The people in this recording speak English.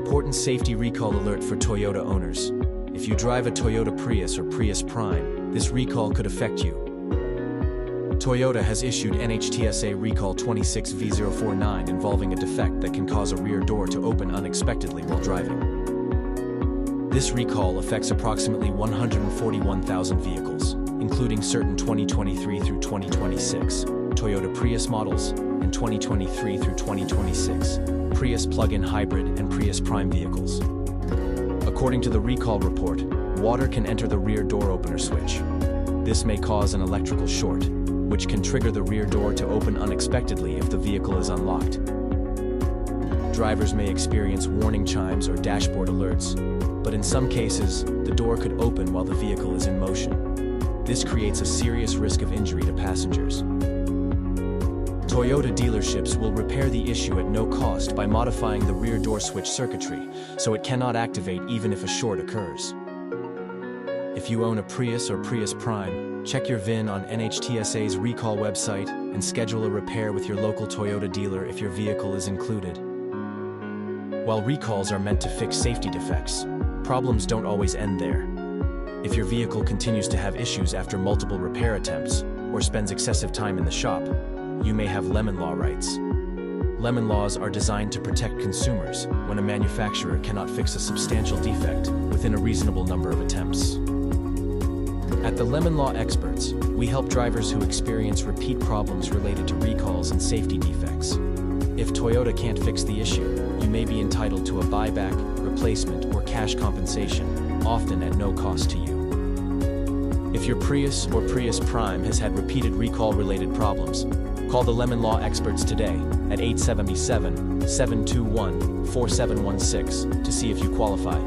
important safety recall alert for Toyota owners. If you drive a Toyota Prius or Prius Prime, this recall could affect you. Toyota has issued NHTSA Recall 26V049 involving a defect that can cause a rear door to open unexpectedly while driving. This recall affects approximately 141,000 vehicles, including certain 2023 through 2026 Toyota Prius models and 2023 through 2026 Prius plug-in hybrid and Prius Prime vehicles. According to the recall report, water can enter the rear door opener switch. This may cause an electrical short, which can trigger the rear door to open unexpectedly if the vehicle is unlocked. Drivers may experience warning chimes or dashboard alerts, but in some cases, the door could open while the vehicle is in motion. This creates a serious risk of injury to passengers. Toyota dealerships will repair the issue at no cost by modifying the rear door switch circuitry, so it cannot activate even if a short occurs. If you own a Prius or Prius Prime, check your VIN on NHTSA's recall website and schedule a repair with your local Toyota dealer if your vehicle is included. While recalls are meant to fix safety defects, problems don't always end there. If your vehicle continues to have issues after multiple repair attempts or spends excessive time in the shop, you may have lemon law rights. Lemon laws are designed to protect consumers when a manufacturer cannot fix a substantial defect within a reasonable number of attempts. At the Lemon Law Experts, we help drivers who experience repeat problems related to recalls and safety defects. If Toyota can't fix the issue, you may be entitled to a buyback, replacement, or cash compensation, often at no cost to you. If your Prius or Prius Prime has had repeated recall-related problems, call the Lemon Law Experts today at 877-721-4716 to see if you qualify.